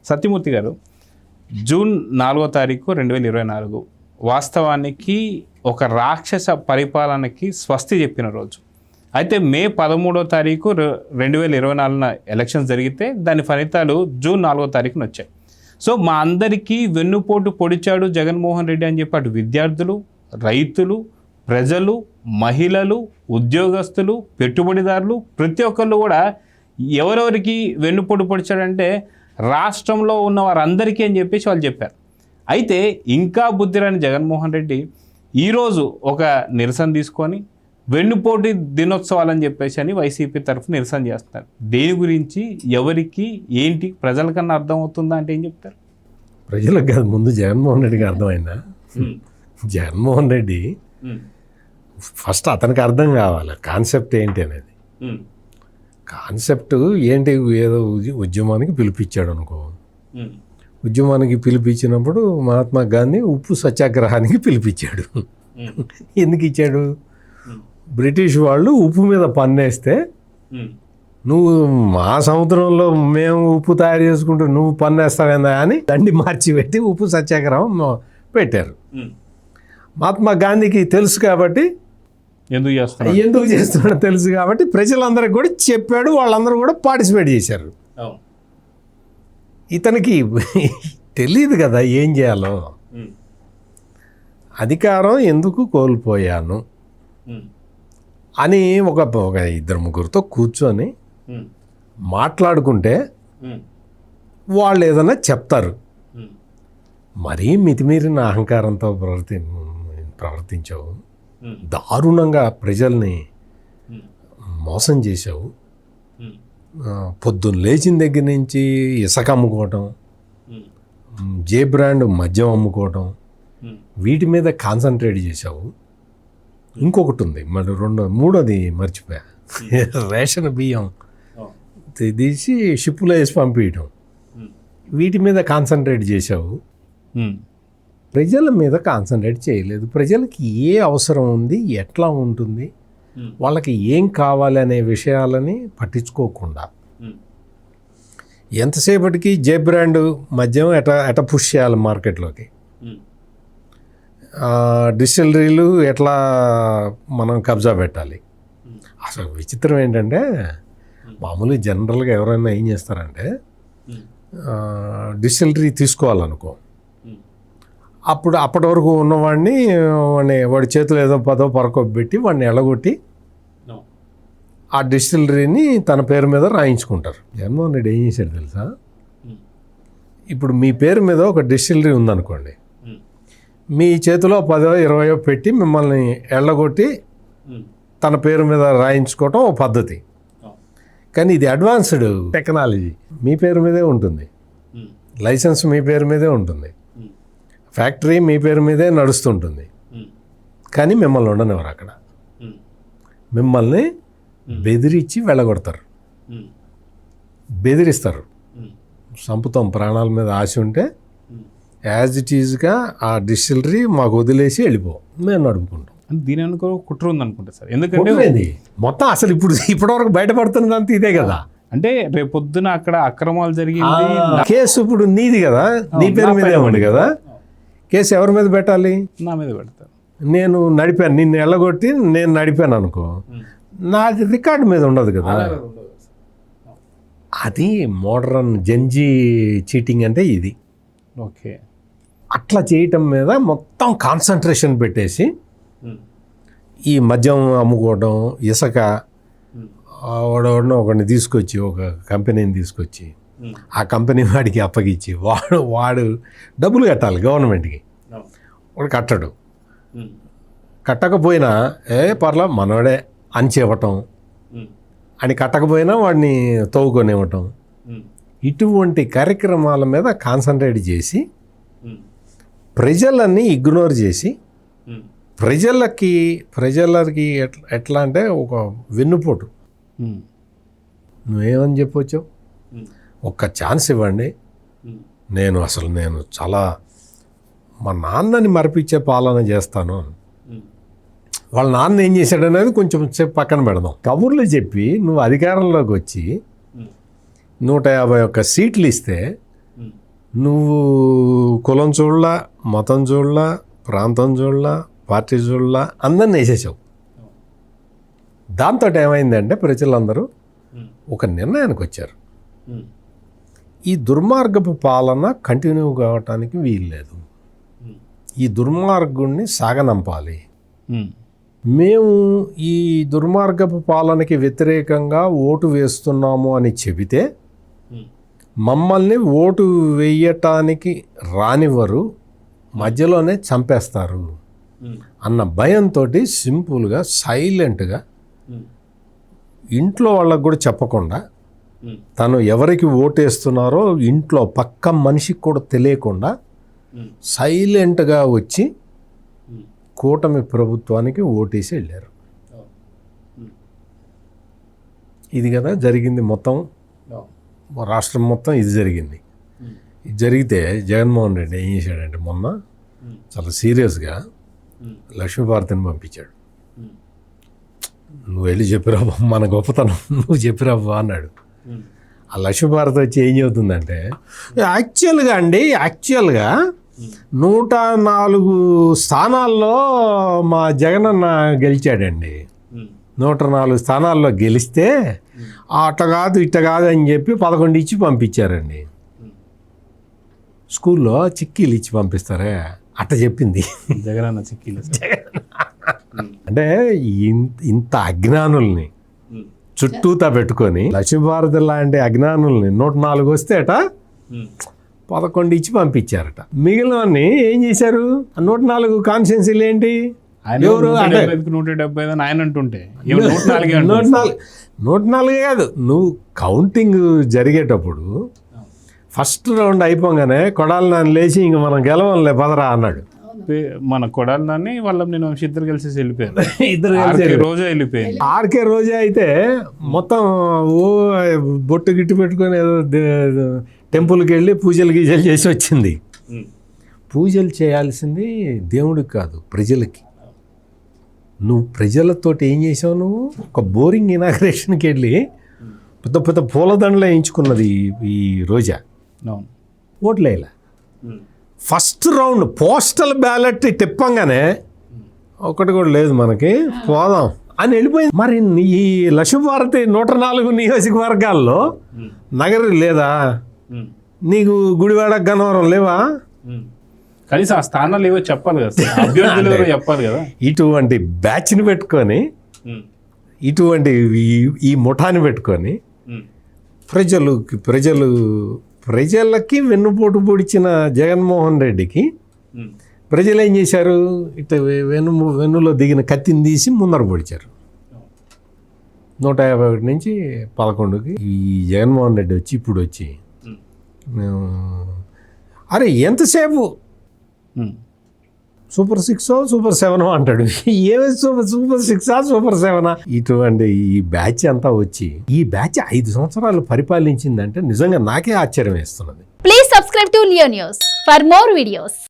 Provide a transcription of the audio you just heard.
సత్యమూర్తి గారు, జూన్ 4వ తారీఖు 2024 వాస్తవానికి ఒక రాక్షస పరిపాలనకి స్వస్తి చెప్పిన రోజు. అయితే మే 13వ తారీఖు 2024 ఎలక్షన్స్ జరిగితే దాని ఫలితాలు జూన్ 4వ తారీఖున వచ్చాయి. సో మా అందరికీ వెన్నుపోటు పొడిచాడు జగన్మోహన్ రెడ్డి అని చెప్పి అటు విద్యార్థులు, రైతులు, ప్రజలు, మహిళలు, ఉద్యోగస్తులు, పెట్టుబడిదారులు ప్రతి ఒక్కళ్ళు కూడా ఎవరెవరికి వెన్నుపోటు పొడిచాడంటే రాష్ట్రంలో ఉన్న వారందరికీ అని చెప్పేసి వాళ్ళు చెప్పారు. అయితే ఇంకా బుద్ధిరాని జగన్మోహన్ రెడ్డి ఈరోజు ఒక నిరసన తీసుకొని వెన్నుపోటు దినోత్సవాలని చెప్పేసి అని వైసీపీ తరఫు నిరసన చేస్తున్నారు. దేని గురించి, ఎవరికి, ఏంటి ప్రజలకన్నా అర్థమవుతుందా అంటే ఏం చెప్తారు? ప్రజలకు కాదు, ముందు జగన్మోహన్ రెడ్డికి అర్థమైందా? జగన్మోహన్ రెడ్డి ఫస్ట్ అతనికి అర్థం కావాలి కాన్సెప్ట్ ఏంటి అనేది. కాన్సెప్ట్ ఏంటి, ఏదో ఉద్యమానికి పిలిపించాడు అనుకో. ఉద్యమానికి పిలిపించినప్పుడు మహాత్మా గాంధీ ఉప్పు సత్యాగ్రహానికి పిలిపించాడు. ఎందుకు ఇచ్చాడు? బ్రిటిష్ వాళ్ళు ఉప్పు మీద పన్నేస్తే నువ్వు మా సముద్రంలో మేము ఉప్పు తయారు చేసుకుంటూ నువ్వు పన్నేస్తావేందా అని దండి మార్చి పెట్టి ఉప్పు సత్యాగ్రహం పెట్టారు. మహాత్మా గాంధీకి తెలుసు కాబట్టి ఎందుకు చేస్తున్నాడో తెలుసు కాబట్టి ప్రజలందరికీ కూడా చెప్పాడు, వాళ్ళందరూ కూడా పార్టిసిపేట్ చేశారు. ఇతనికి తెలియదు కదా ఏం చేయాలో. అధికారం ఎందుకు కోల్పోయాను అని ఒక ఇద్దరు ముగ్గురితో కూర్చొని మాట్లాడుకుంటే వాళ్ళు ఏదైనా చెప్తారు. మరీ మితిమీరిన అహంకారంతో ప్రవర్తించావు, దారుణంగా ప్రజల్ని మోసం చేశావు, పొద్దున్న లేచిన దగ్గర నుంచి ఇసుక అమ్ముకోవటం, జే బ్రాండ్ మద్యం అమ్ముకోవటం, వీటి మీద కాన్సన్ట్రేట్ చేశావు. ఇంకొకటి ఉంది మరి మూడోది మర్చిపోయా, రేషన్ బియ్యం తీసి షిప్పులో వేసి పంపించడం, వీటి మీద కాన్సన్ట్రేట్ చేశావు. ప్రజల మీద కాన్సన్ట్రేట్ చేయలేదు. ప్రజలకి ఏ అవసరం ఉంది, ఎట్లా ఉంటుంది, వాళ్ళకి ఏం కావాలి అనే విషయాలని పట్టించుకోకుండా ఎంతసేపటికి జే బ్రాండ్ మద్యం ఎట పుష్ చేయాలి మార్కెట్లోకి, డిస్టిలరీలు ఎట్లా మనం కబ్జా పెట్టాలి. అసలు విచిత్రం ఏంటంటే మామూలుగా జనరల్గా ఎవరైనా ఏం చేస్తారంటే డిస్టిలరీ తీసుకోవాలనుకో, అప్పటి వరకు ఉన్నవాడిని వాడి చేతులు ఏదో పదో పరకో పెట్టి వాడిని ఎలగొట్టి ఆ డిస్టిలరీని తన పేరు మీద రాయించుకుంటారు. జగన్మోహన్ రెడ్డి ఏం చేశాడు తెలుసా? ఇప్పుడు మీ పేరు మీద ఒక డిస్టిలరీ ఉందనుకోండి, మీ చేతిలో 10, 20 పెట్టి మిమ్మల్ని ఎళ్ళగొట్టి తన పేరు మీద రాయించుకోవటం ఒక పద్ధతి. కానీ ఇది అడ్వాన్స్డ్ టెక్నాలజీ. మీ పేరు మీదే ఉంటుంది, లైసెన్స్ మీ పేరు మీదే ఉంటుంది, ఫ్యాక్టరీ మీ పేరు మీదే నడుస్తుంటుంది. కానీ మిమ్మల్ని ఉండనివ్వరు. అక్కడ మిమ్మల్ని బెదిరించి వెళ్ళగొడతారు, బెదిరిస్తారు. సంపుతాం, ప్రాణాల మీద ఆశ ఉంటే యాజ్ ఇట్ ఈజ్గా ఆ డిస్టిలరీ మాకు వదిలేసి వెళ్ళిపో, మేము నడుపుకుంటాం. దీని అనుకో కుట్ర ఉంది అనుకుంటా సార్. ఎందుకంటే మొత్తం అసలు ఇప్పటివరకు బయటపడుతున్నదంతా ఇదే కదా. అంటే రేపు పొద్దున అక్కడ అక్రమాలు జరిగింది, కేసు ఇప్పుడు నీది కదా, నీ పేరు మీదే ఉంది కదా. కేసు ఎవరి మీద పెట్టాలి? నా మీద పెడతారు. నేను నడిపాను, నిన్ను ఎల్లగొట్టి నేను నడిపాను అనుకో, నాది రికార్డు మీద ఉండదు కదా. అది మోడర్న్ జెన్జీ చీటింగ్ అంటే ఇది. ఓకే, అట్లా చేయటం మీద మొత్తం కాన్సన్ట్రేషన్ పెట్టేసి ఈ మద్యం అమ్ముకోవడం, ఇసుక ఒకరిని తీసుకొచ్చి, ఒక కంపెనీని తీసుకొచ్చి ఆ కంపెనీ వాడికి అప్పగించి వాడు డబ్బులు కట్టాలి గవర్నమెంట్కి. వాడు కట్టడు, కట్టకపోయినా పర్లా మనోడే అని చెప్పటం, అని కట్టకపోయినా వాడిని తవ్వుకొనివ్వటం, ఇటువంటి కార్యక్రమాల మీద కాన్సన్ట్రేట్ చేసి ప్రజలన్నీ ఇగ్నోర్ చేసి ప్రజలకి ఎట్లా అంటే ఒక వెన్నుపోటు. నువ్వేమని చెప్పొచ్చు? ఒక్క ఛాన్స్ ఇవ్వండి, నేను చాలా మా నాన్నని మరిపించే పాలన చేస్తాను. వాళ్ళ నాన్న ఏం చేశాడు అనేది కొంచెం సేపు పక్కన పెడదాం. కబుర్లు చెప్పి నువ్వు అధికారంలోకి వచ్చి 151 సీట్లు ఇస్తే నువ్వు కులం చూడలా, మతం చూడలా, ప్రాంతం చూడలా, పార్టీ చూడలా, అందరిని వేసేసావు. దాంతో ఏమైందంటే ప్రజలందరూ ఒక నిర్ణయానికి వచ్చారు, ఈ దుర్మార్గపు పాలన కంటిన్యూ కావటానికి వీల్లేదు, ఈ దుర్మార్గుణ్ణి సాగనంపాలి. మేము ఈ దుర్మార్గపు పాలనకి వ్యతిరేకంగా ఓటు వేస్తున్నాము అని చెబితే మమ్మల్ని ఓటు వేయటానికి రానివ్వరు, మధ్యలోనే చంపేస్తారు అన్న భయంతో సింపుల్గా సైలెంట్గా ఇంట్లో వాళ్ళకు కూడా చెప్పకుండా, తను ఎవరికి ఓటేస్తున్నారో ఇంట్లో పక్క మనిషికి కూడా తెలియకుండా సైలెంట్గా వచ్చి కూటమి ప్రభుత్వానికి ఓటేసి వెళ్ళారు. ఇది కదా జరిగింది. మొత్తం రాష్ట్రం మొత్తం ఇది జరిగింది. ఇది జరిగితే జగన్మోహన్ రెడ్డి ఏం చేశాడంటే మొన్న చాలా సీరియస్గా లక్ష్మీభారతిని పంపించాడు. నువ్వు వెళ్ళి చెప్పిరాబా, మన గొప్పతనం నువ్వు చెప్పిరాబా అన్నాడు. ఆ లక్ష్మీభారతి వచ్చి ఏం చెబుతుందంటే, యాక్చువల్గా 104 స్థానాల్లో మా జగనన్న గెలిచాడండి. 104 స్థానాల్లో గెలిస్తే అట్ట కాదు ఇట్ట కాదు అని చెప్పి 11 ఇచ్చి పంపించారండి. స్కూల్లో చిక్కీలు ఇచ్చి పంపిస్తారే అట్ట చెప్పింది జగనన్న చిక్కీలు. అంటే ఇంత అజ్ఞానుల్ని చుట్టూతా పెట్టుకొని లక్ష్మీభారతి లాంటి అజ్ఞానుల్ని 104 వస్తే అట 11 ఇచ్చి పంపించారట. మిగిలినవన్నీ ఏం చేశారు? 104 కాన్స్టిట్యున్సీలు ఏంటి? ఎవరు 170 ఆయన అంటుంటే 104 కాదు. నువ్వు కౌంటింగ్ జరిగేటప్పుడు ఫస్ట్ రౌండ్ అయిపోగానే కొడాలి నాన్న లేచి ఇంక మనం గెలవంలే పదరా అన్నాడు. మన కొడాలని వాళ్ళ నేను ఇద్దరు కలిసి వెళ్ళిపోయారు. ఇద్దరు రోజే వెళ్ళిపోయారు. ఆర్కే రోజే అయితే మొత్తం ఓ బొట్టు గిట్టు పెట్టుకొని ఏదో టెంపుల్కి వెళ్ళి పూజలు గీజలు చేసి వచ్చింది. పూజలు చేయాల్సింది దేవుడికి కాదు, ప్రజలకి. నువ్వు ప్రజలతోటి ఏం చేసావు? నువ్వు ఒక బోరింగ్ ఇనాగ్రేషన్కి వెళ్ళి పెద్ద పెద్ద పూలదండలు వేయించుకున్నది ఈ రోజా. ఓట్లేలా. ఫస్ట్ రౌండ్ పోస్టల్ బ్యాలెట్ తిప్పంగానే ఒకటి కూడా లేదు మనకి, పోదాం అని వెళ్ళిపోయింది. మరి ఈ లక్ష్మీభారతి 104 నియోజకవర్గాల్లో నగరి లేదా? నీకు గుడివాడ గన్నవరం లేవా? కనీసం ఆ స్థానాలు ఏవో చెప్పాలి కదా, అభ్యర్థులు ఏవో చెప్పాలి కదా. ఇటువంటి బ్యాచ్ని పెట్టుకొని, ఇటువంటి ఈ ముఠాని పెట్టుకొని ప్రజలకి వెన్నుపోటు పొడిచిన జగన్మోహన్ రెడ్డికి ప్రజలు ఏం చేశారు? ఇట్లా వెన్నులో దిగిన కత్తిని తీసి ముందర పొడిచారు. 151 నుంచి 11కి ఈ జగన్మోహన్ రెడ్డి వచ్చి ఇప్పుడు వచ్చి అరే ఎంతసేపు సూపర్ 6 సూపర్ 7 అంటాడు. ఏమి సూపర్ 6 సూపర్ 7? ఇటువంటి ఈ బ్యాచ్ అంతా వచ్చి ఈ బ్యాచ్ 5 సంవత్సరాలు పరిపాలించిందంటే నిజంగా నాకే ఆశ్చర్యం వేస్తున్నది. Please subscribe to Leo News for more videos.